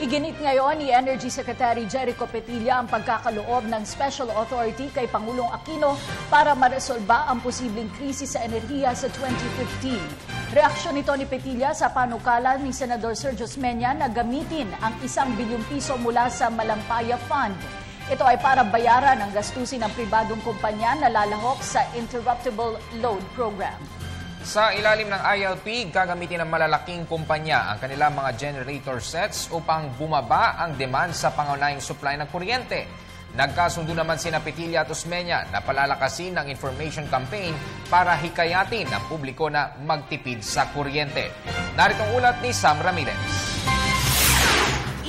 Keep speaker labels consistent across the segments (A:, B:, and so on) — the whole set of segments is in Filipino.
A: Iginit ngayon ni Energy Secretary Jericho Petilla ang pagkakaloob ng Special Authority kay Pangulong Aquino para maresolba ang posibleng krisis sa enerhiya sa 2015. Reaksyon nito ni Petilla sa panukala ni Senador Sergio Osmeña na gamitin ang 1 bilyong piso mula sa Malampaya Fund. Ito ay para bayaran ang gastusin ng pribadong kumpanya na lalahok sa Interruptible Load Program.
B: Sa ilalim ng ILP, gagamitin ng malalaking kumpanya ang kanilang mga generator sets upang bumaba ang demand sa pangunahing supply ng kuryente. Nagkasundo naman sina Petilla at Osmeña na palalakasin ang information campaign para hikayatin ang publiko na magtipid sa kuryente. Narito ang ulat ni Sam Ramirez.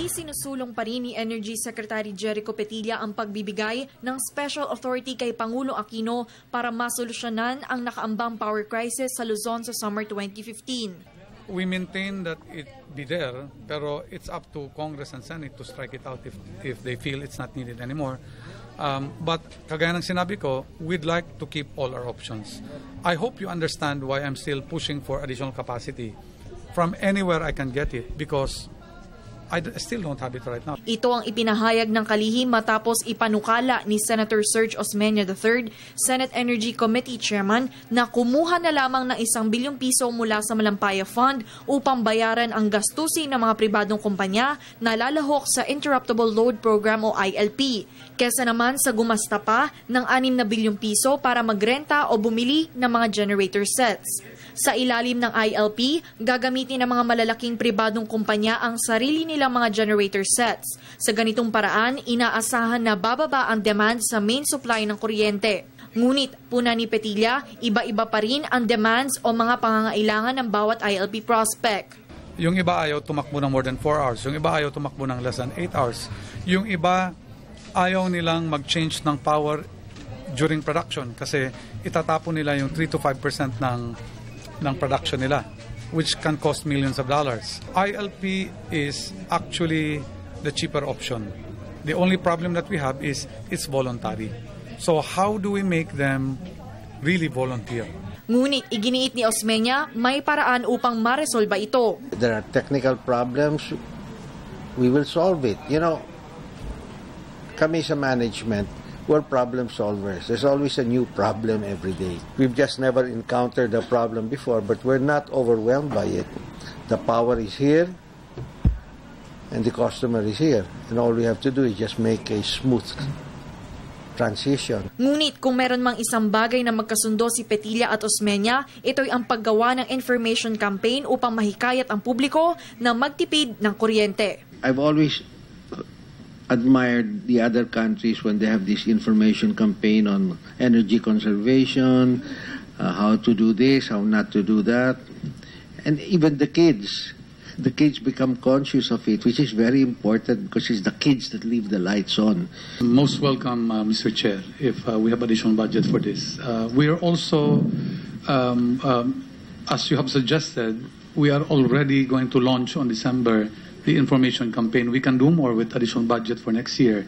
C: Isinusulong pa rin ni Energy Secretary Jericho Petilla ang pagbibigay ng Special Authority kay Pangulong Aquino para masolusyonan ang nakaambang power crisis sa Luzon sa summer 2015.
D: We maintain that it be there, pero it's up to Congress and Senate to strike it out if they feel it's not needed anymore. But kagaya ng sinabi ko, we'd like to keep all our options. I hope you understand why I'm still pushing for additional capacity from anywhere I can get it, because I still don't have it right now.
C: Ito ang ipinahayag ng kalihim matapos ipanukala ni Senator Sergio Osmeña III, Senate Energy Committee Chairman, na kumuha na lamang ng 1 bilyong piso mula sa Malampaya Fund upang bayaran ang gastusin ng mga pribadong kumpanya na lalahok sa Interruptible Load Program o ILP, kesa naman sa gumasta pa ng 6 na bilyong piso para magrenta o bumili ng mga generator sets. Sa ilalim ng ILP, gagamitin ng mga malalaking pribadong kumpanya ang sarili nilang mga generator sets. Sa ganitong paraan, inaasahan na bababa ang demand sa main supply ng kuryente. Ngunit, puna ni Petilla, iba-iba pa rin ang demands o mga pangangailangan ng bawat ILP prospect.
D: Yung iba ayaw tumakbo ng more than 4 hours. Yung iba ayaw tumakbo ng less than 8 hours. Yung iba ayaw nilang mag-change ng power during production kasi itatapon nila yung 3 to 5% ng production nila, which can cost millions of dollars. ILP is actually the cheaper option. The only problem that we have is it's voluntary. So how do we make them really volunteer?
C: Ngunit iginiit ni Osmeña, may paraan upang maresolba ito.
E: There are technical problems. We will solve it. You know, kami sa management, we're problem solvers. There's always a new problem every day. We've just never encountered a problem before, but we're not overwhelmed by it. The power is here, and the customer is here. And all we have to do is just make a smooth transition.
C: Ngunit kung meron mang isang bagay na magkasundo si Petilla at Osmeña, ito'y ang paggawa ng information campaign upang mahikayat ang publiko na magtipid ng kuryente.
E: I've always admired the other countries when they have this information campaign on energy conservation, how to do this, how not to do that. And even the kids become conscious of it, which is very important because it's the kids that leave the lights on.
D: Most welcome, Mr. Chair, if we have additional budget for this. We are also, as you have suggested, we are already going to launch on December the information campaign. We can do more with additional budget for next year.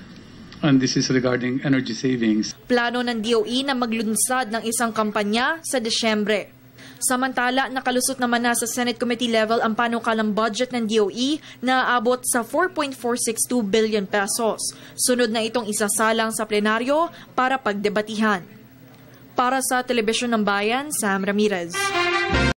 D: And this is regarding energy savings.
C: Plano ng DOE na maglunsad ng isang kampanya sa Desyembre. Samantala, nakalusot naman na sa Senate Committee level ang panukalang budget ng DOE na aabot sa 4.462 billion pesos. Sunod na itong isasalang sa plenaryo para pagdebatihan. Para sa Telebisyon ng Bayan, Sam Ramirez.